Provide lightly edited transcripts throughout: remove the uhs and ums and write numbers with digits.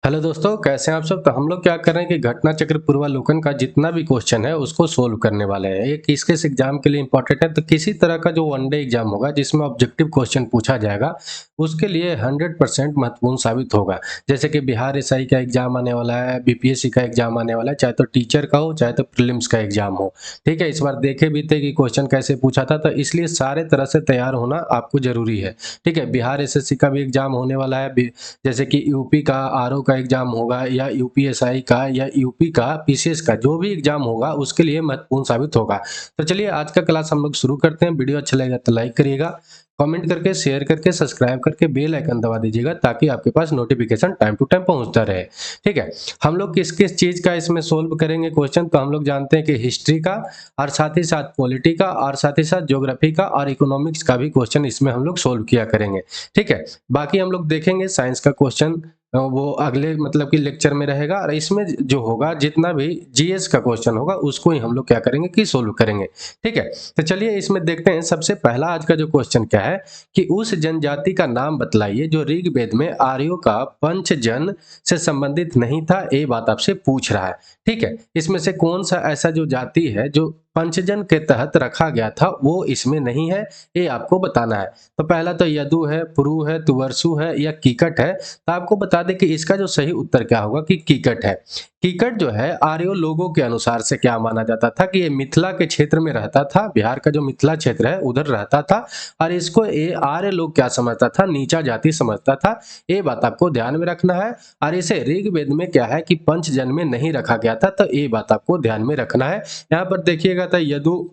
Hello दोस्तों, कैसे हैं आप सब। तो हम लोग क्या कर रहे हैं कि घटना चक्र पूर्वालोकन का जितना भी क्वेश्चन है उसको सोल्व करने वाले हैं। ये किस एग्जाम के लिए इंपॉर्टेंट है, तो किसी तरह का जो वनडे एग्जाम होगा जिसमें ऑब्जेक्टिव क्वेश्चन पूछा जाएगा उसके लिए 100% महत्वपूर्ण साबित होगा। जैसे कि बिहार एसआई का एग्जाम आने वाला है, बीपीएससी का एग्जाम आने वाला है, चाहे तो टीचर का हो चाहे तो प्रीलिम्स का एग्जाम हो। ठीक है, इस बार देखे भी थे कि क्वेश्चन कैसे पूछा था, तो इसलिए सारे तरह से तैयार होना आपको जरूरी है। ठीक है, बिहार एसएससी का भी एग्जाम होने वाला है, जैसे कि यूपी का आरओ का एग्जाम होगा या यूपीएसआई का या यूपी का पीसीएस का जो भी एग्जाम होगा उसके लिए महत्वपूर्ण साबित होगा। तो चलिए आज का क्लास हम लोग शुरू करते हैं। वीडियो अच्छा लगेगा तो लाइक करिएगा, कमेंट करके, शेयर करके, सब्सक्राइब करके बेल आइकन दबा दीजिएगा ताकि आपके पास नोटिफिकेशन टाइम टू टाइम पहुंचता रहे। ठीक है, हम लोग किस किस चीज का इसमें सोल्व करेंगे क्वेश्चन, तो हम लोग जानते हैं कि हिस्ट्री का और साथ ही साथ पॉलिटी का और साथ ही साथ ज्योग्राफी का और इकोनॉमिक्स का भी क्वेश्चन इसमें हम लोग सोल्व किया करेंगे। ठीक है, बाकी हम लोग देखेंगे साइंस का क्वेश्चन, वो अगले मतलब कि लेक्चर में रहेगा। और इसमें जो होगा जितना भी जीएस का क्वेश्चन होगा उसको ही हम लोग क्या करेंगे कि सोल्व करेंगे। ठीक है, तो चलिए इसमें देखते हैं। सबसे पहला आज का जो क्वेश्चन क्या है कि उस जनजाति का नाम बतलाइए जो ऋग्वेद में आर्यों का पंचजन से संबंधित नहीं था। ये बात आपसे पूछ रहा है। ठीक है, इसमें से कौन सा ऐसा जो जाति है जो पंचजन के तहत रखा गया था वो इसमें नहीं है, ये आपको बताना है। तो पहला तो यदु है, पुरु है, तुवरसु है या कीकट है। तो आपको बता दें कि इसका जो सही उत्तर क्या होगा कि कीकट है। कीकट जो है आर्यो लोगों के अनुसार से क्या माना जाता था कि ये मिथिला के क्षेत्र में रहता था, बिहार का जो मिथिला क्षेत्र है उधर रहता था। और इसको ये आर्य लोग क्या समझता था, नीचा जाति समझता था। ये बात आपको ध्यान में रखना है। और इसे ऋग्वेद में क्या है कि पंचजन में नहीं रखा गया था, तो ये बात आपको ध्यान में रखना है। यहाँ पर देखिएगा तो यदु,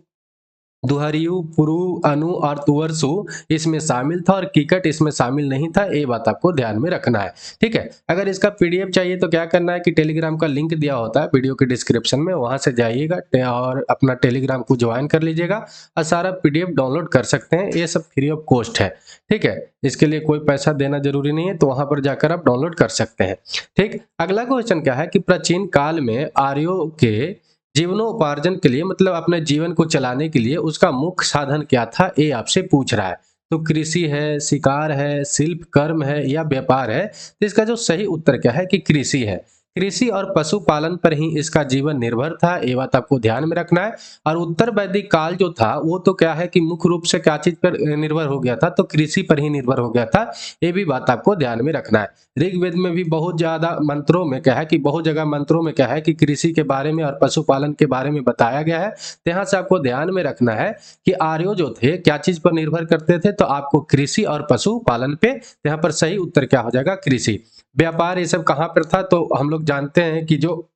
दुहरियु, पुरु, अनु और तुवरसु इसमें शामिल था और कीकट इसमें शामिल नहीं था। ये बात आपको ध्यान में रखना है। ठीक है, अगर इसका पीडीएफ चाहिए तो क्या करना है कि टेलीग्राम का लिंक दिया होता है वीडियो के डिस्क्रिप्शन में, वहां से जाइएगा और अपना टेलीग्राम को ज्वाइन कर लीजिएगा और सारा पीडीएफ डाउनलोड कर सकते हैं। ये सब फ्री ऑफ कॉस्ट है। ठीक है, इसके लिए कोई पैसा देना जरूरी नहीं है, तो वहां पर जाकर आप डाउनलोड कर सकते हैं। ठीक, अगला क्वेश्चन क्या है कि प्राचीन काल में आर्यों के जीवनोपार्जन के लिए मतलब अपने जीवन को चलाने के लिए उसका मुख्य साधन क्या था, ये आपसे पूछ रहा है। तो कृषि है, शिकार है, शिल्प कर्म है या व्यापार है। तो इसका जो सही उत्तर क्या है कि कृषि है। कृषि और पशुपालन पर ही इसका जीवन निर्भर था, ये बात आपको ध्यान में रखना है। और उत्तर वैदिक काल जो था वो तो क्या है कि मुख्य रूप से क्या चीज पर निर्भर हो गया था, तो कृषि पर ही निर्भर हो गया था। ये भी बात आपको ध्यान में रखना है। ऋग्वेद में भी बहुत ज्यादा मंत्रों में क्या है कि बहुत जगह मंत्रों में क्या है कि कृषि के बारे में और पशुपालन के बारे में बताया गया है। तो यहाँ से आपको ध्यान में रखना है कि आर्यो जो थे क्या चीज पर निर्भर करते थे, तो आपको कृषि और पशुपालन पे। तो यहाँ पर सही उत्तर क्या हो जाएगा, कृषि। व्यापार ये सब कहाँ पर था, तो हम लोग जानते हैं कि जो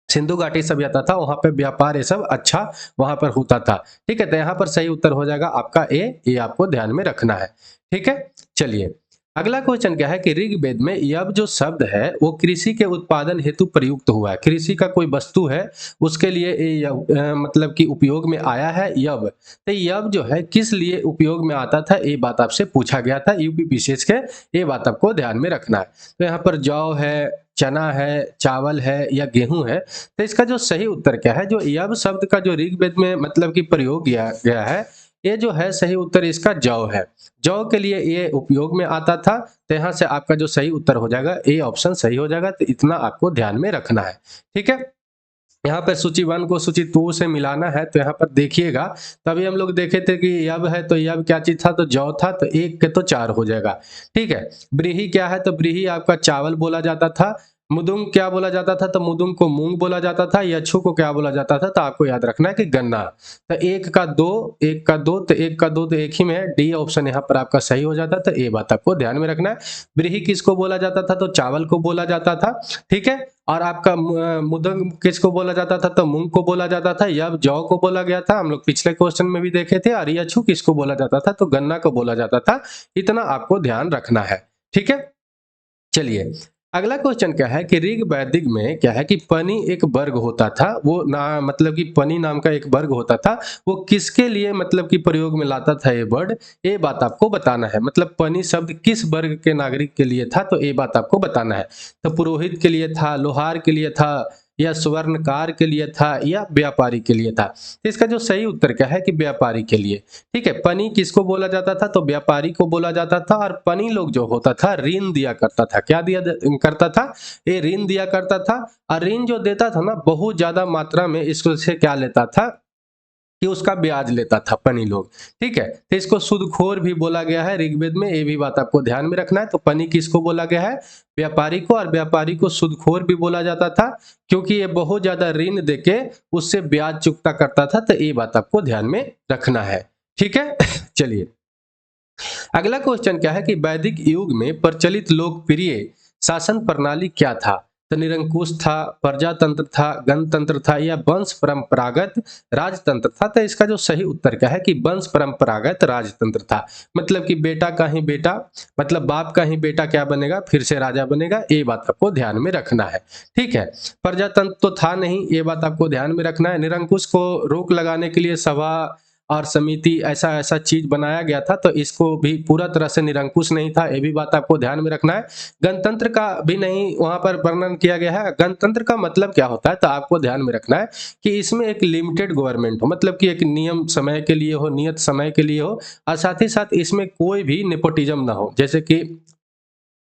सिंधु घाटी सभ्यता था वहां पे व्यापार ये सब अच्छा वहां पर होता था। ठीक है, तो यहाँ पर सही उत्तर हो जाएगा आपका ए, ये आपको ध्यान में रखना है। ठीक है, चलिए अगला क्वेश्चन क्या है कि ऋग्वेद में यव जो शब्द है वो कृषि के उत्पादन हेतु प्रयुक्त हुआ है। कृषि का कोई वस्तु है उसके लिए ये मतलब कि उपयोग में आया है यव। तो यव जो है किस लिए उपयोग में आता था, ये बात आपसे पूछा गया था यूपी विशेष के। ये बात आपको ध्यान में रखना है। तो यहाँ पर जौ है, चना है, चावल है या गेहूं है। तो इसका जो सही उत्तर क्या है, जो यव शब्द का जो ऋग्वेद में मतलब कि प्रयोग किया गया है, ये जो है सही उत्तर इसका जौ है। जौ के लिए ये उपयोग में आता था। तो यहाँ से आपका जो सही उत्तर हो जाएगा ए ऑप्शन सही हो जाएगा। तो इतना आपको ध्यान में रखना है। ठीक है, यहाँ पर सूची 1 को सूची 2 से मिलाना है। तो यहाँ पर देखिएगा, तभी हम लोग देखे थे कि यब है तो यब क्या चीज था, तो जौ था। तो एक के तो 4 हो जाएगा। ठीक है, ब्रीही क्या है, तो ब्रीही आपका चावल बोला जाता था। मुदुंग क्या बोला जाता था, तो मुदुंग को मूंग बोला जाता था। यक्षु को क्या बोला जाता था, तो आपको याद रखना है कि गन्ना। तो एक का दो, एक का दो, तो एक का दो तो एक ही में है। डी ऑप्शन यहाँ पर आपका सही हो जाता। तो ये बात आपको ध्यान में रखना है। ब्रीही किसको बोला जाता था, तो चावल को बोला जाता था। ठीक है, और आपका मुदंग किसको बोला जाता था, तो मूंग को बोला जाता था। यब जौ को बोला गया था, हम लोग पिछले क्वेश्चन में भी देखे थे। और यक्षु किसको बोला जाता था, तो गन्ना को बोला जाता था। इतना आपको ध्यान रखना है। ठीक है, चलिए अगला क्वेश्चन क्या है कि ऋग वैदिक में क्या है कि पनी एक वर्ग होता था। वो ना मतलब कि पनी नाम का एक वर्ग होता था। वो किसके लिए मतलब कि प्रयोग में लाता था ये वर्ड, ये बात आपको बताना है। मतलब पनी शब्द किस वर्ग के नागरिक के लिए था, तो ये बात आपको बताना है। तो पुरोहित के लिए था, लोहार के लिए था, या स्वर्णकार के लिए था या व्यापारी के लिए था? तो इसका जो सही उत्तर क्या है कि व्यापारी के लिए। ठीक है, पनी किसको बोला जाता था? तो व्यापारी को बोला जाता था। और पनी लोग जो होता था ऋण दिया करता था। क्या दिया करता था? ये ऋण दिया करता था। और ऋण जो देता था ना, बहुत ज्यादा मात्रा में इसको से क्या लेता था कि उसका ब्याज लेता था पनी लोग। ठीक है, तो इसको सूदखोर भी बोला गया है ऋग्वेद में, ये भी बात आपको ध्यान में रखना है। तो पनी किसको बोला गया है? व्यापारी को। और व्यापारी को सूदखोर भी बोला जाता था क्योंकि ये बहुत ज्यादा ऋण देके उससे ब्याज चुकता करता था। तो ये बात आपको ध्यान में रखना है। ठीक है चलिए, अगला क्वेश्चन क्या है कि वैदिक युग में प्रचलित लोकप्रिय शासन प्रणाली क्या था? तो निरंकुश था, प्रजातंत्र था, गणतंत्र था या वंश परंपरागत राजतंत्र था? तो इसका जो सही उत्तर क्या है कि वंश परंपरागत राजतंत्र था। मतलब कि बेटा का ही बेटा, मतलब बाप का ही बेटा क्या बनेगा? फिर से राजा बनेगा। ये बात आपको ध्यान में रखना है। ठीक है, प्रजातंत्र तो था नहीं, ये बात आपको ध्यान में रखना है। निरंकुश को रोक लगाने के लिए सभा और समिति ऐसा ऐसा चीज बनाया गया था, तो इसको भी पूरा तरह से निरंकुश नहीं था, ये भी बात आपको ध्यान में रखना है। गणतंत्र का भी नहीं वहां पर वर्णन किया गया है। गणतंत्र का मतलब क्या होता है? तो आपको ध्यान में रखना है कि इसमें एक लिमिटेड गवर्नमेंट हो, मतलब कि एक नियम समय के लिए हो, नियत समय के लिए हो, और साथ ही साथ इसमें कोई भी नेपोटिज्म ना हो, जैसे कि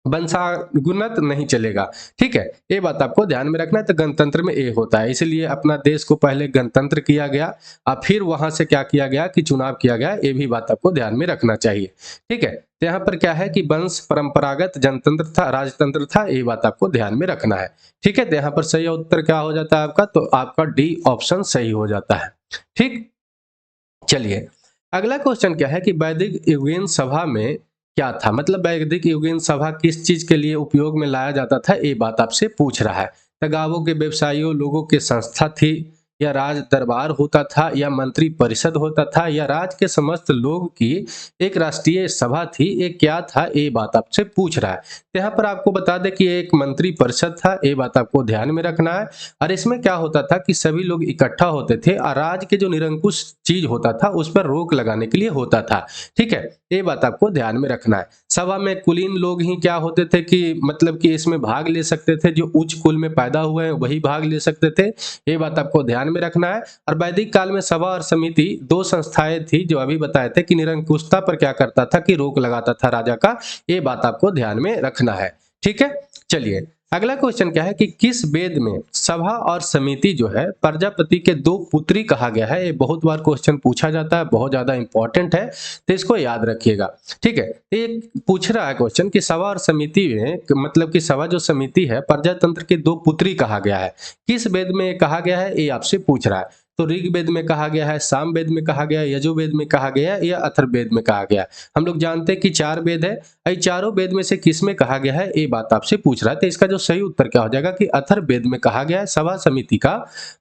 वंशागुनत नहीं चलेगा। ठीक है, ये बात आपको ध्यान में रखना है। तो गणतंत्र में ये होता है, इसलिए अपना देश को पहले गणतंत्र किया गया और फिर वहां से क्या किया गया कि चुनाव किया गया। ये भी बात आपको ध्यान में रखना चाहिए। ठीक है, तो यहाँ पर क्या है कि वंश परंपरागत जनतंत्र था, राजतंत्र था, ये बात आपको ध्यान में रखना है। ठीक है, तो यहाँ पर सही उत्तर क्या हो जाता है आपका? तो आपका डी ऑप्शन सही हो जाता है। ठीक, चलिए, अगला क्वेश्चन क्या है कि वैदिक युगीन सभा में क्या था? मतलब वैदिक युगीन सभा किस चीज के लिए उपयोग में लाया जाता था, ये बात आपसे पूछ रहा है। तो गांवों के व्यवसायियों लोगों की संस्था थी, या राज दरबार होता था, या मंत्री परिषद होता था, या राज के समस्त लोग की एक राष्ट्रीय सभा थी, ये क्या था? ये बात आपसे पूछ रहा है। तो यहाँ पर आपको बता दें कि एक मंत्री परिषद था, ये बात आपको ध्यान में रखना है। और इसमें क्या होता था कि सभी लोग इकट्ठा होते थे और राज के जो निरंकुश चीज होता था उस पर रोक लगाने के लिए होता था। ठीक है, ये बात आपको ध्यान में रखना है। सभा में कुलीन लोग ही क्या होते थे कि मतलब कि इसमें भाग ले सकते थे, जो उच्च कुल में पैदा हुए हैं वही भाग ले सकते थे। ये बात आपको ध्यान में रखना है। और वैदिक काल में सभा और समिति दो संस्थाएं थी, जो अभी बताए थे कि निरंकुशता पर क्या करता था कि रोक लगाता था राजा का। ये बात आपको ध्यान में रखना है। ठीक है, चलिए, अगला क्वेश्चन क्या है कि किस वेद में सभा और समिति जो है प्रजापति के दो पुत्री कहा गया है? ये बहुत बार क्वेश्चन पूछा जाता है, बहुत ज्यादा इंपॉर्टेंट है, तो इसको याद रखिएगा। ठीक है, एक पूछ रहा है क्वेश्चन कि सभा और समिति में, मतलब कि सभा जो समिति है प्रजातंत्र की दो पुत्री कहा गया है, किस वेद में कहा गया है, ये आपसे पूछ रहा है। तो ऋग्वेद में कहा गया है, सामवेद में कहा गया है, यजुर्वेद में कहा गया है, या अथर्ववेद में कहा गया है? हम लोग जानते हैं कि चार वेद है, ये चारों वेद में से किस में कहा गया है, ये बात आपसे पूछ रहा है। तो इसका जो सही उत्तर क्या हो जाएगा कि अथर्ववेद में कहा गया है। सभा समिति का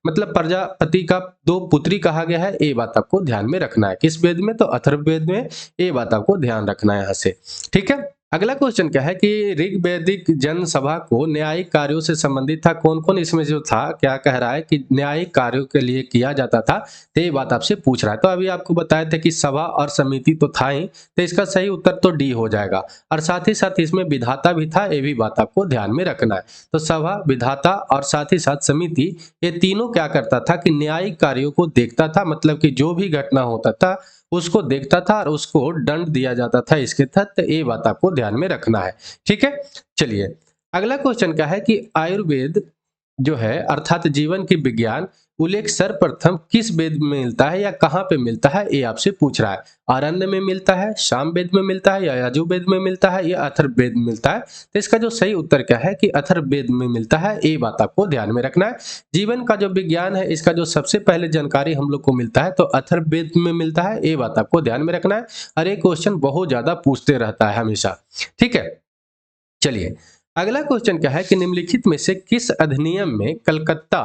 मतलब प्रजापति का दो पुत्री कहा गया है, ये बात आपको ध्यान में रखना है। किस वेद में? तो अथर्ववेद में, ये बात आपको ध्यान रखना है यहाँ से। ठीक है, अगला क्वेश्चन क्या है कि ऋग्वैदिक जनसभा को न्यायिक कार्यों से संबंधित था। कौन कौन इसमें जो था, क्या कह रहा है कि न्यायिक कार्यों के लिए किया जाता था, तो ये बात आपसे पूछ रहा है। तो अभी आपको बताया था कि सभा और समिति तो था ही, तो इसका सही उत्तर तो डी हो जाएगा। और साथ ही साथ इसमें विधाता भी था, ये भी बात आपको ध्यान में रखना है। तो सभा, विधाता और साथ ही साथ समिति, ये तीनों क्या करता था कि न्यायिक कार्यों को देखता था, मतलब कि जो भी घटना होता था उसको देखता था और उसको दंड दिया जाता था इसके तहत। तो ये बात आपको ध्यान में रखना है। ठीक है, चलिए, अगला क्वेश्चन क्या है कि आयुर्वेद जो है अर्थात जीवन की विज्ञान उल्लेख सर्वप्रथम किस वेद में मिलता है या कहाँ पे मिलता है, ये आपसे पूछ रहा है। आरण्य में मिलता है, सामवेद में मिलता है, या यजुर्वेद में मिलता है, या अथर्ववेद में मिलता है? तो इसका जो सही उत्तर क्या है कि अथर्ववेद में मिलता है, ये बात आपको ध्यान में रखना है। जीवन का जो विज्ञान है इसका जो सबसे पहले जानकारी हम लोग को मिलता है तो अथर्ववेद में मिलता है, ये बात आपको ध्यान में रखना है। और ये क्वेश्चन बहुत ज्यादा पूछते रहता है हमेशा। ठीक है, चलिए, अगला क्वेश्चन क्या है कि निम्नलिखित में से किस अधिनियम में कलकत्ता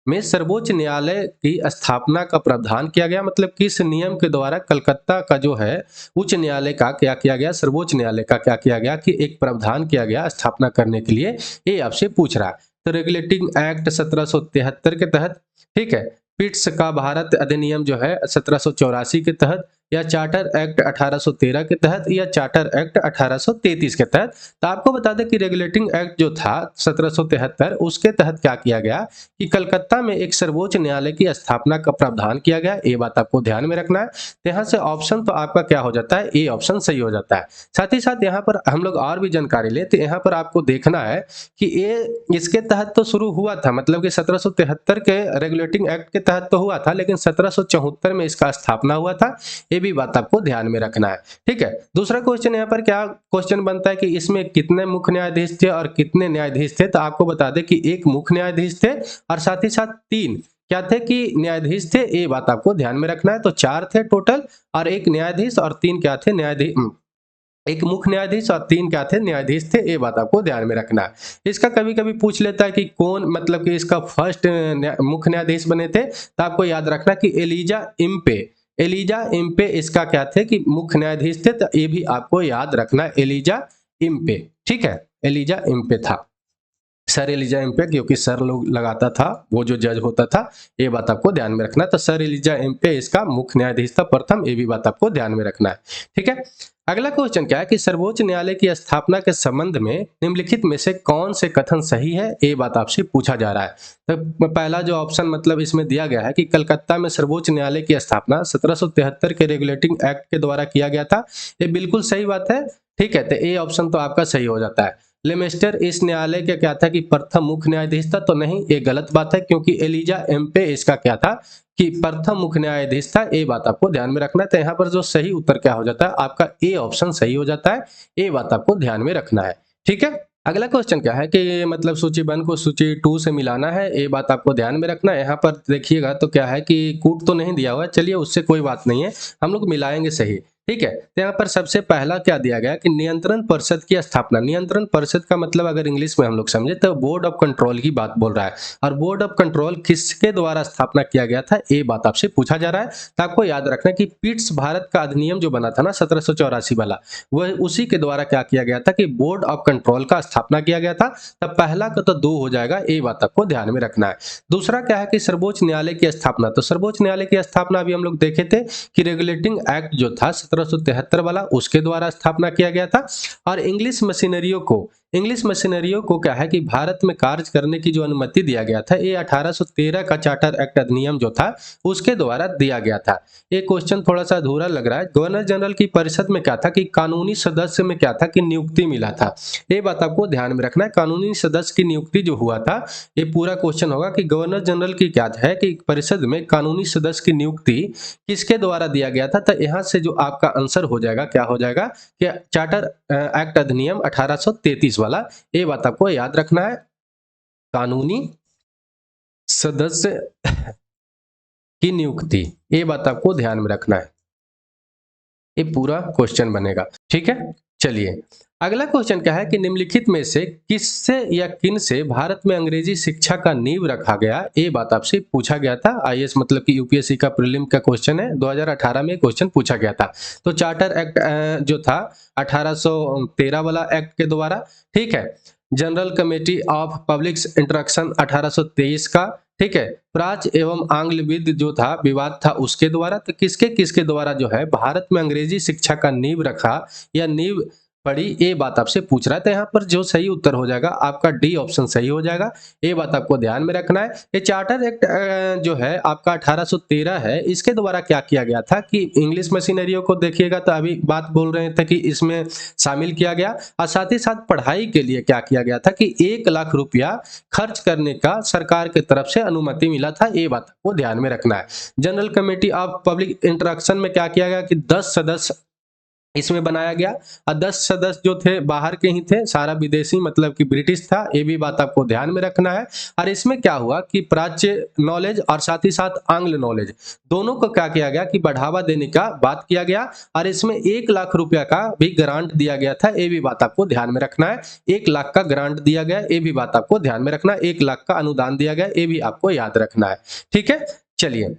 में सर्वोच्च न्यायालय की स्थापना का प्रावधान किया गया? मतलब किस नियम के द्वारा कलकत्ता का जो है उच्च न्यायालय का क्या किया गया, सर्वोच्च न्यायालय का क्या किया गया कि एक प्रावधान किया गया स्थापना करने के लिए, ये आपसे पूछ रहा है। तो रेगुलेटिंग एक्ट 1773 के तहत, ठीक है, पिट्स का भारत अधिनियम जो है 1784 के तहत, या चार्टर एक्ट 1813 के तहत या चार्टर एक्ट 1833 के तहत। तो आपको बता दें कि रेगुलेटिंग एक्ट जो था 1773 उसके तहत क्या किया गया कि कलकत्ता में एक सर्वोच्च न्यायालय की स्थापना का प्रावधान किया गया। ये बात आपको ध्यान में रखना है। तो यहाँ से ऑप्शन तो आपका क्या हो जाता है, ए ऑप्शन सही हो जाता है। साथ ही साथ यहाँ पर हम लोग और भी जानकारी ले तो यहाँ पर आपको देखना है कि ये इसके तहत तो शुरू हुआ था, मतलब कि 1773 के रेगुलेटिंग एक्ट के तहत तो हुआ था, लेकिन 1774 में इसका स्थापना हुआ था। ये भी बात आपको ध्यान में रखना है। ठीक है, दूसरा क्वेश्चन यहाँ पर क्या क्वेश्चन बनता है कि इसमें कितने मुख्य न्यायाधीश थे और कितने न्यायाधीश थे। तो आपको बता दें कि एक मुख्य न्यायाधीश थे और साथ ही साथ 3 क्या थे कि न्यायाधीश थे। ये बात आपको ध्यान में रखना है। तो 4 थे टोटल और एक न्यायाधीश और 3 क्या थे, न्यायाधीश, एक मुख्य न्यायाधीश और 3 क्या थे, न्यायाधीश थे। ये बात आपको ध्यान में रखना है। इसका कभी कभी पूछ लेता है कि कौन, मतलब कि इसका फर्स्ट मुख्य न्यायाधीश बने थे। तो आपको याद रखना कि एलिजा इम्पे, एलिजा इम्पे इसका क्या थे कि मुख्य न्यायाधीश थे। तो ये भी आपको याद रखना है, एलिजा इम्पे। ठीक है, एलिजा इम्पे था, सर एलिजा इम्पे, क्योंकि सर लोग लगाता था वो जो जज होता था। ये बात आपको ध्यान में रखना। तो सर एलिजा इम्पे इसका मुख्य न्यायाधीश था प्रथम। ये भी बात आपको ध्यान में रखना है। ठीक है, अगला क्वेश्चन क्या है कि सर्वोच्च न्यायालय की स्थापना के संबंध में निम्नलिखित में से कौन से कथन सही है। ये बात आपसे पूछा जा रहा है। तो पहला जो ऑप्शन मतलब इसमें दिया गया है कि कलकत्ता में सर्वोच्च न्यायालय की स्थापना 1773 के रेगुलेटिंग एक्ट के द्वारा किया गया था। ये बिल्कुल सही बात है। ठीक है, तो ये ऑप्शन तो आपका सही हो जाता है। लेमेस्टर इस न्यायालय का क्या था कि प्रथम मुख्य न्यायाधीश था। तो नहीं, ये गलत बात है, क्योंकि एलिजा एम्पे इसका क्या था कि प्रथम मुख्य न्यायाधीश था। ये बात आपको ध्यान में रखना है। तो यहाँ पर जो सही उत्तर क्या हो जाता है, आपका ए ऑप्शन सही हो जाता है। ये बात आपको ध्यान में रखना है। ठीक है, अगला क्वेश्चन क्या है कि मतलब सूची 1 को सूची 2 से मिलाना है। ये बात आपको ध्यान में रखना है। यहाँ पर देखिएगा तो क्या है कि कूट तो नहीं दिया हुआ है, चलिए उससे कोई बात नहीं है, हम लोग मिलाएंगे सही। ठीक है, तो यहाँ पर सबसे पहला क्या दिया गया कि नियंत्रण परिषद की स्थापना। नियंत्रण परिषद का मतलब अगर इंग्लिश में हम लोग समझे तो बोर्ड ऑफ कंट्रोल की बात बोल रहा है। और बोर्ड ऑफ कंट्रोल किसके द्वारा स्थापना किया गया था, ये बात आपसे पूछा जा रहा है। तो आपको याद रखना कि पिट्स भारत का अधिनियम जो बना था ना 1784 वाला, वह उसी के द्वारा क्या किया गया था कि बोर्ड ऑफ कंट्रोल का स्थापना किया गया था। तब पहला का तो 2 हो जाएगा, ये बात आपको ध्यान में रखना है। दूसरा क्या है कि सर्वोच्च न्यायालय की स्थापना। तो सर्वोच्च न्यायालय की स्थापना अभी हम लोग देखे थे कि रेगुलेटिंग एक्ट जो था 1773 वाला, उसके द्वारा स्थापना किया गया था। और इंग्लिश मशीनरियों को क्या है कि भारत में कार्य करने की जो अनुमति दिया गया था, ये 1813 का चार्टर एक्ट अधिनियम जो था उसके द्वारा दिया गया था। ये क्वेश्चन थोड़ा सा अधूरा लग रहा है। गवर्नर जनरल की परिषद में क्या था कि कानूनी सदस्य में क्या था कि नियुक्ति मिला था। ये बात आपको ध्यान में रखना है। कानूनी सदस्य की नियुक्ति जो हुआ था, ये पूरा क्वेश्चन होगा कि गवर्नर जनरल की क्या है कि परिषद में कानूनी सदस्य की नियुक्ति किसके द्वारा दिया गया था। तो यहाँ से जो आपका आंसर हो जाएगा, क्या हो जाएगा कि चार्टर एक्ट अधिनियम 1833 वाला। ये बात आपको याद रखना है, कानूनी सदस्य की नियुक्ति, ये बात आपको ध्यान में रखना है। ये पूरा क्वेश्चन बनेगा। ठीक है, चलिए अगला क्वेश्चन क्या है कि निम्नलिखित में से किससे या किन से भारत में अंग्रेजी शिक्षा का नींव रखा गया। ये बात आपसे पूछा गया था। आईएएस मतलब कि यूपीएससी का प्रीलिम का क्वेश्चन है, 2018 में क्वेश्चन पूछा गया था। तो चार्टर एक्ट जो था 1813 वाला एक्ट के द्वारा। ठीक है, general committee of public instruction 1823 का। ठीक है, प्राच्य एवं आंग्लविद जो था विवाद था उसके द्वारा। तो किसके किसके द्वारा जो है भारत में अंग्रेजी शिक्षा का नींव रखा या नींव पड़ी, ये बात आपसे पूछ रहा है। तो यहाँ पर जो सही उत्तर हो जाएगा आपका डी ऑप्शन सही हो जाएगा। ये बात आपको ध्यान में रखना है। ये चार्टर एक्ट जो है आपका 1813 है, इसके द्वारा क्या किया गया था कि इंग्लिश मशीनरियों को देखिएगा तो अभी बात बोल रहे थे कि इसमें शामिल किया गया। और साथ ही साथ पढ़ाई के लिए क्या किया गया था कि 1 लाख रुपया खर्च करने का सरकार की तरफ से अनुमति मिला था। ये बात आपको ध्यान में रखना है। General committee of public instruction में क्या किया गया कि 10 सदस्य इसमें बनाया गया और 10 सदस्य जो थे बाहर के ही थे, सारा विदेशी मतलब कि ब्रिटिश था। ये भी बात आपको ध्यान में रखना है। और इसमें क्या हुआ कि प्राच्य नॉलेज और साथ ही साथ आंग्ल नॉलेज दोनों को क्या किया गया कि बढ़ावा देने का बात किया गया। और इसमें 1 लाख रुपया का भी ग्रांट दिया गया था। ये भी बात आपको ध्यान में रखना है। 1 लाख का ग्रांट दिया गया, ये भी बात आपको ध्यान में रखना है। 1 लाख का अनुदान दिया गया, ये भी आपको याद रखना है। ठीक है, चलिए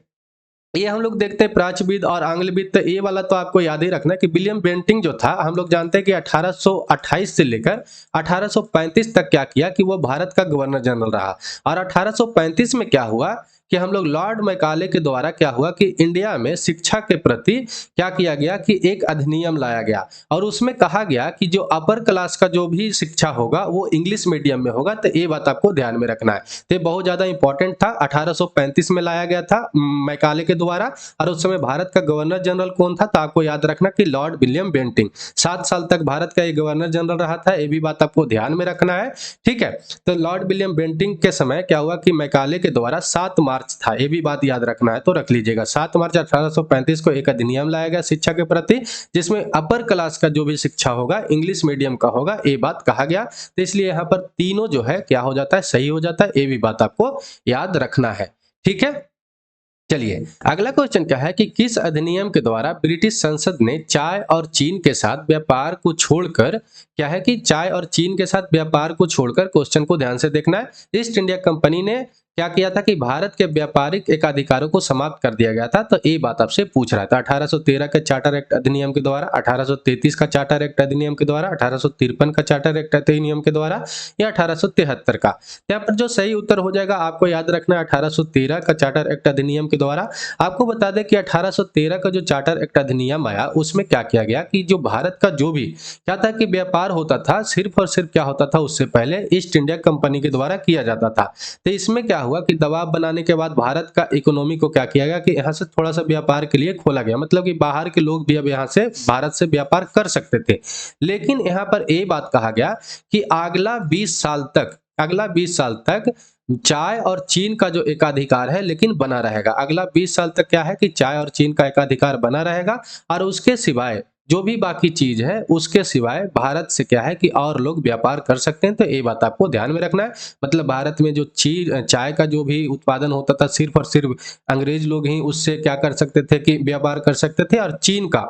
ये हम लोग देखते हैं प्राच्यविद और आंग्लविद। तो ये वाला तो आपको याद ही रखना है कि विलियम बेंटिंग जो था, हम लोग जानते हैं कि 1828 से लेकर 1835 तक क्या किया कि वो भारत का गवर्नर जनरल रहा। और 1835 में क्या हुआ कि हम लोग लॉर्ड मैकाले के द्वारा क्या हुआ कि इंडिया में शिक्षा के प्रति क्या किया गया कि एक अधिनियम लाया गया और उसमें कहा गया कि जो अपर क्लास का जो भी शिक्षा होगा वो इंग्लिश मीडियम में होगा। तो ये बात आपको ध्यान में रखना है। तो ये बहुत ज्यादा इंपॉर्टेंट था। 1835 में लाया गया था मैकाले के द्वारा और उस समय भारत का गवर्नर जनरल कौन था? तो आपको याद रखना कि लॉर्ड विलियम बेंटिंक। 7 साल तक भारत का ये गवर्नर जनरल रहा था। ये भी बात आपको ध्यान में रखना है। ठीक है, तो लॉर्ड विलियम बेंटिंक के समय क्या हुआ कि मैकाले के द्वारा 7 मार्च था, ये भी बात याद रखना है, तो रख लीजिएगा। 7 मार्च 1835 को एक अधिनियम लाया गया शिक्षा के प्रति, जिसमें अपर क्लास का जो भी शिक्षा होगा इंग्लिश मीडियम का होगा, ये बात कहा गया। तो इसलिए यहाँ पर तीनों जो है क्या हो जाता है? सही हो जाता है। ये भी बात आपको याद रखना है। ठीक है, चलिए अगला क्वेश्चन क्या है कि किस अधिनियम के द्वारा ब्रिटिश संसद ने चाय और चीन के साथ व्यापार को छोड़कर, क्या है कि चाय और चीन के साथ व्यापार को छोड़कर, क्वेश्चन को ध्यान से देखना है, ईस्ट इंडिया कंपनी ने क्या किया था कि भारत के व्यापारिक एकाधिकारों को समाप्त कर दिया गया था। तो ये बात आपसे पूछ रहा था। 1813 के चार्टर एक्ट अधिनियम के द्वारा, 1833 का चार्टर एक्ट अधिनियम के द्वारा, 1853 का चार्टर एक्ट अधिनियम के द्वारा या 1873 का। यहाँ पर जो सही उत्तर हो जाएगा आपको याद रखना है 1813 का चार्टर एक्ट अधिनियम के द्वारा। आपको बता दें कि 1813 का जो चार्टर एक्ट अधिनियम आया उसमें क्या किया गया कि जो भारत का जो भी क्या था कि व्यापार होता था सिर्फ और सिर्फ क्या होता था उससे पहले ईस्ट इंडिया कंपनी के द्वारा किया जाता था। तो इसमें क्या हुआ कि दबाव बनाने के बाद भारत का इकोनॉमी को क्या किया गया कि यहाँ से थोड़ा सा व्यापार के लिए खोला गया, मतलब कि बाहर के लोग भी अब यहाँ से भारत से व्यापार कर सकते थे। लेकिन यहाँ पर ये बात कहा गया कि अगला 20 साल तक चाय और चीन का जो एकाधिकार है लेकिन बना रहेगा। अगला 20 साल तक क्या है कि चाय और चीन का एकाधिकार बना रहेगा और उसके सिवाय जो भी बाकी चीज है उसके सिवाय भारत से क्या है कि और लोग व्यापार कर सकते हैं। तो ये बात आपको ध्यान में रखना है। मतलब भारत में जो चाय का जो भी उत्पादन होता था सिर्फ और सिर्फ अंग्रेज लोग ही उससे क्या कर सकते थे कि व्यापार कर सकते थे, और चीन का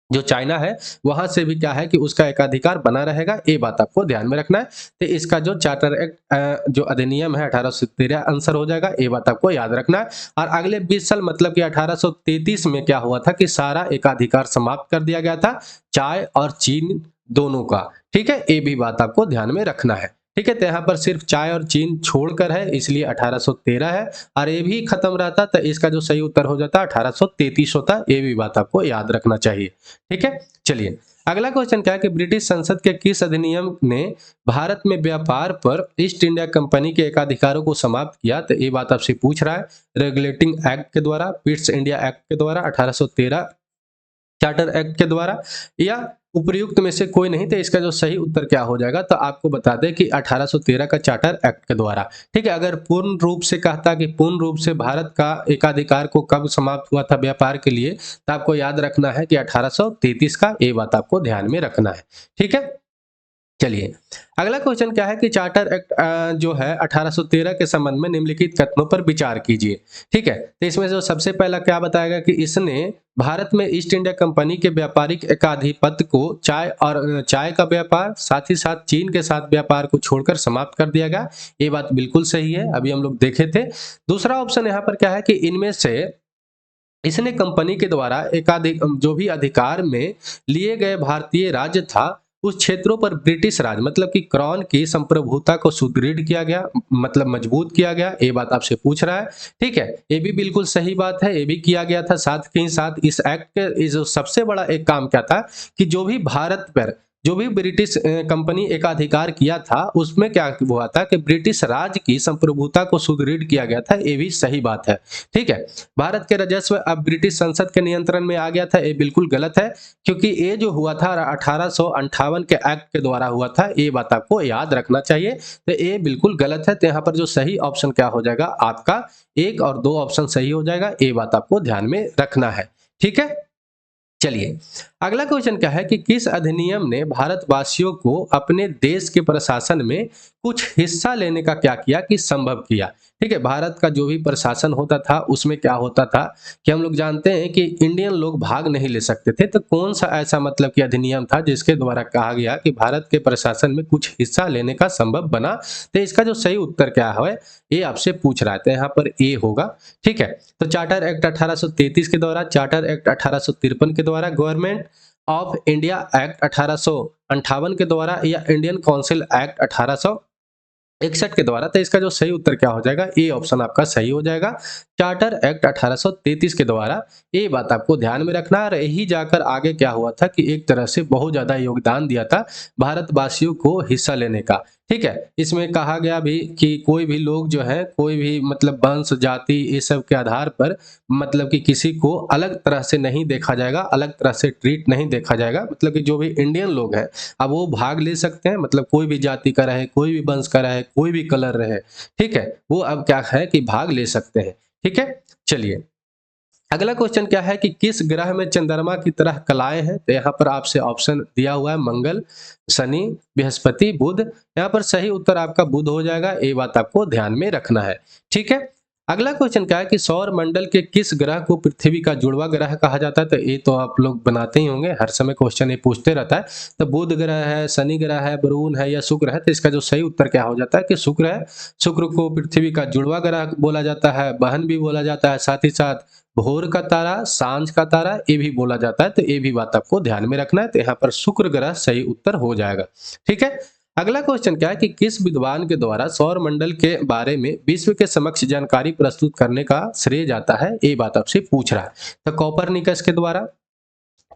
जो चाइना है वहां से भी क्या है कि उसका एकाधिकार बना रहेगा। ये बात आपको ध्यान में रखना है। तो इसका जो चार्टर एक्ट जो अधिनियम है 1813 आंसर हो जाएगा। ये बात आपको याद रखना है। और अगले 20 साल मतलब कि 1833 में क्या हुआ था कि सारा एकाधिकार समाप्त कर दिया गया था चाय और चीन दोनों का। ठीक है, ये भी बात आपको ध्यान में रखना है। ठीक है, तो यहाँ पर सिर्फ चाय और चीन छोड़कर है इसलिए 1813 है, और ये भी खत्म रहता तो इसका जो सही उत्तर हो जाता 1833 होता। ये भी बात आपको याद रखना चाहिए। ठीक है, चलिए अगला क्वेश्चन क्या है कि ब्रिटिश संसद के किस अधिनियम ने भारत में व्यापार पर ईस्ट इंडिया कंपनी के एकाधिकारों को समाप्त किया? तो ये बात आपसे पूछ रहा है। रेगुलेटिंग एक्ट के द्वारा, पिट्स इंडिया एक्ट के द्वारा, 1813 चार्टर एक्ट के द्वारा, या उपर्युक्त में से कोई नहीं? तो इसका जो सही उत्तर क्या हो जाएगा तो आपको बता दें कि 1813 का चार्टर एक्ट के द्वारा। ठीक है, अगर पूर्ण रूप से कहता कि पूर्ण रूप से भारत का एकाधिकार को कब समाप्त हुआ था व्यापार के लिए, तो आपको याद रखना है कि 1833 का। ये बात आपको ध्यान में रखना है। ठीक है, चलिए अगला क्वेश्चन क्या है कि चार्टर एक्ट जो है 1813 के संबंध में निम्नलिखित कथनों पर विचार कीजिए। ठीक है, तो इसमें जो सबसे पहला क्या बताएगा कि इसने भारत में ईस्ट इंडिया कंपनी के व्यापारिक एकाधिपत्य को चाय का व्यापार साथ ही साथ चीन के साथ व्यापार को छोड़कर समाप्त कर दिया गया। ये बात बिल्कुल सही है, अभी हम लोग देखे थे। दूसरा ऑप्शन यहाँ पर क्या है कि इनमें से इसने कंपनी के द्वारा एकाधिक जो भी अधिकार में लिए गए भारतीय राज्य था उस क्षेत्रों पर ब्रिटिश राज मतलब कि क्राउन की संप्रभुता को सुदृढ़ किया गया, मतलब मजबूत किया गया। ये बात आपसे पूछ रहा है। ठीक है, ये भी बिल्कुल सही बात है, ये भी किया गया था। साथ ही साथ इस एक्ट के जो सबसे बड़ा एक काम क्या था कि जो भी भारत पर जो भी ब्रिटिश कंपनी एकाधिकार किया था उसमें क्या हुआ था कि ब्रिटिश राज की संप्रभुता को सुदृढ़ किया गया था। ये भी सही बात है। ठीक है, भारत के राजस्व अब ब्रिटिश संसद के नियंत्रण में आ गया था। ये बिल्कुल गलत है, क्योंकि ये जो हुआ था 1858 के एक्ट के द्वारा हुआ था। ये बात आपको याद रखना चाहिए। तो ये बिल्कुल गलत है। तो यहाँ पर जो सही ऑप्शन क्या हो जाएगा आपका 1 और 2 ऑप्शन सही हो जाएगा। ये बात आपको ध्यान में रखना है। ठीक है, चलिए अगला क्वेश्चन क्या है कि किस अधिनियम ने भारतवासियों को अपने देश के प्रशासन में कुछ हिस्सा लेने का क्या किया कि संभव किया? ठीक है, भारत का जो भी प्रशासन होता था उसमें क्या होता था कि हम लोग जानते हैं कि इंडियन लोग भाग नहीं ले सकते थे। तो कौन सा ऐसा मतलब कि अधिनियम था जिसके द्वारा कहा गया कि भारत के प्रशासन में कुछ हिस्सा लेने का संभव बना? तो इसका जो सही उत्तर क्या है ये आपसे पूछ रहा है। तो यहाँ पर ए होगा। ठीक है, तो चार्टर एक्ट 1833 के द्वारा, चार्टर एक्ट 1853 के द्वारा, गवर्नमेंट ऑफ इंडिया एक्ट 1858 के द्वारा, या इंडियन काउंसिल एक्ट 1800 61 के द्वारा। तो इसका जो सही उत्तर क्या हो जाएगा, ए ऑप्शन आपका सही हो जाएगा। चार्टर एक्ट 1833 के द्वारा, ये बात आपको ध्यान में रखना है। यही जाकर आगे क्या हुआ था कि एक तरह से बहुत ज्यादा योगदान दिया था भारतवासियों को हिस्सा लेने का। ठीक है, इसमें कहा गया भी कि कोई भी लोग जो है, कोई भी मतलब वंश जाति ये सब के आधार पर मतलब कि किसी को अलग तरह से नहीं देखा जाएगा, अलग तरह से ट्रीट नहीं देखा जाएगा। मतलब कि जो भी इंडियन लोग हैं अब वो भाग ले सकते हैं, मतलब कोई भी जाति का रहे, कोई भी वंश का रहे, कोई भी कलर रहे, ठीक है, वो अब क्या है कि भाग ले सकते हैं। ठीक है, चलिए अगला क्वेश्चन क्या है कि किस ग्रह में चंद्रमा की तरह कलाएं हैं। तो यहाँ पर आपसे ऑप्शन दिया हुआ है मंगल, शनि, बृहस्पति, बुध। यहाँ पर सही उत्तर आपका बुध हो जाएगा, ये बात आपको ध्यान में रखना है। ठीक है, अगला क्वेश्चन क्या है कि सौर मंडल के किस ग्रह को पृथ्वी का जुड़वा ग्रह कहा जाता है। तो ये तो आप लोग बनाते ही होंगे, हर समय क्वेश्चन ये पूछते रहता है। तो बुध ग्रह है, शनि ग्रह है, वरुण है या शुक्र है। तो इसका जो सही उत्तर क्या हो जाता है कि शुक्र है। शुक्र को पृथ्वी का जुड़वा ग्रह बोला जाता है, बहन भी बोला जाता है, साथ ही साथ भोर का तारा, सांझ का तारा ये भी बोला जाता है। तो ये भी बात आपको ध्यान में रखना है। तो यहाँ पर शुक्र ग्रह सही उत्तर हो जाएगा। ठीक है, अगला क्वेश्चन क्या है कि किस विद्वान के द्वारा सौर मंडल के बारे में विश्व के समक्ष जानकारी प्रस्तुत करने का श्रेय जाता है, ये बात आपसे पूछ रहा है। तो कॉपरनिकस के द्वारा,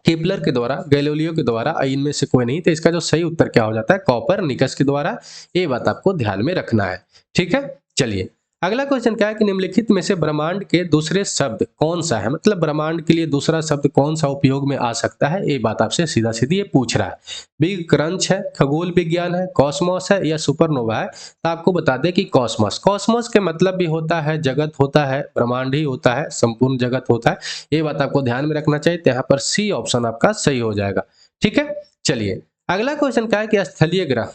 केपलर के द्वारा, गैलीलियो के द्वारा, इनमें से कोई नहीं। तो इसका जो सही उत्तर क्या हो जाता है, कॉपरनिकस के द्वारा। ये बात आपको ध्यान में रखना है। ठीक है, चलिए अगला क्वेश्चन क्या है कि निम्नलिखित में से ब्रह्मांड के दूसरे शब्द कौन सा है। मतलब ब्रह्मांड के लिए दूसरा शब्द कौन सा उपयोग में आ सकता है, ये बात आपसे सीधा सीधी ये पूछ रहा है। बिग क्रंच है, खगोल विज्ञान है, कॉस्मोस है या सुपरनोवा है। तो आपको बता दें कि कॉस्मोस, कॉस्मोस के मतलब भी होता है जगत होता है, ब्रह्मांड ही होता है, संपूर्ण जगत होता है। ये बात आपको ध्यान में रखना चाहिए। तो यहाँ पर सी ऑप्शन आपका सही हो जाएगा। ठीक है, चलिए अगला क्वेश्चन क्या है कि स्थलीय ग्रह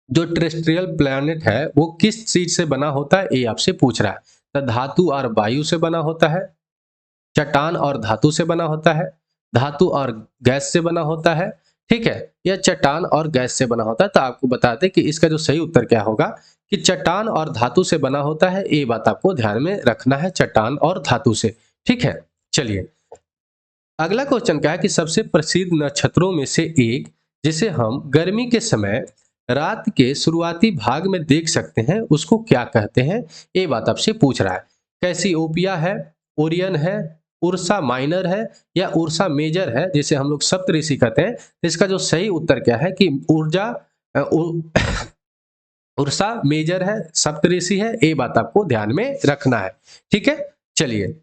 जो टेरेस्ट्रियल प्लैनेट है वो किस चीज से बना होता है, ये आपसे पूछ रहा है। तो धातु और वायु से बना होता है, चट्टान और धातु से बना होता है, धातु और गैस से बना होता है, ठीक है, या चट्टान और गैस से बना होता है। तो आपको बता दें कि इसका जो सही उत्तर क्या होगा कि चट्टान और धातु से बना होता है। ये बात आपको ध्यान में रखना है, चट्टान और धातु से। ठीक है, चलिए अगला क्वेश्चन क्या है कि सबसे प्रसिद्ध नक्षत्रों में से एक जिसे हम गर्मी के समय रात के शुरुआती भाग में देख सकते हैं उसको क्या कहते हैं, ये बात आपसे पूछ रहा है। कैसिओपिया है, ओरियन है, उर्सा माइनर है या उर्सा मेजर है, जिसे हम लोग सप्तऋषि कहते हैं। तो इसका जो सही उत्तर क्या है कि उर्सा मेजर है, सप्तऋषि है। ये बात आपको ध्यान में रखना है। ठीक है, चलिए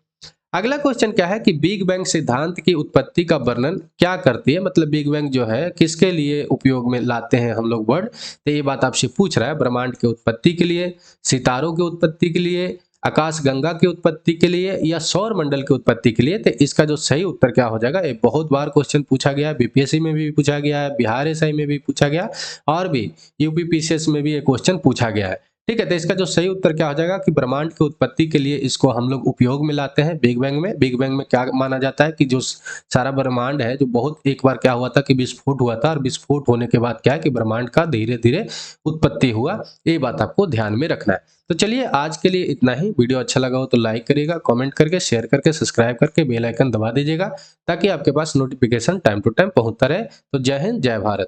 अगला क्वेश्चन क्या है कि बिग बैंग सिद्धांत की उत्पत्ति का वर्णन क्या करती है। मतलब बिग बैंग जो है किसके लिए उपयोग में लाते हैं हम लोग वर्ड। तो ये बात आपसे पूछ रहा है, ब्रह्मांड की उत्पत्ति के लिए, सितारों की उत्पत्ति के लिए, आकाश गंगा की उत्पत्ति के लिए या सौर मंडल की उत्पत्ति के लिए। तो इसका जो सही उत्तर क्या हो जाएगा, ये बहुत बार क्वेश्चन पूछा गया है, बीपीएससी में भी पूछा गया है, बिहार एसआई में भी पूछा गया और भी यूपीपीसीएस में भी ये क्वेश्चन पूछा गया है। ठीक है, तो इसका जो सही उत्तर क्या हो जाएगा कि ब्रह्मांड की उत्पत्ति के लिए इसको हम लोग उपयोग में लाते हैं बिग बैंग में। बिग बैंग में क्या माना जाता है कि जो सारा ब्रह्मांड है, जो बहुत एक बार क्या हुआ था कि विस्फोट हुआ था और विस्फोट होने के बाद क्या है कि ब्रह्मांड का धीरे धीरे उत्पत्ति हुआ। ये बात आपको ध्यान में रखना है। तो चलिए आज के लिए इतना ही। वीडियो अच्छा लगा हो तो लाइक करिएगा, कमेंट करके, शेयर करके, सब्सक्राइब करके बेल आइकन दबा दीजिएगा ताकि आपके पास नोटिफिकेशन टाइम टू टाइम पहुंचता रहे। तो जय हिंद, जय भारत।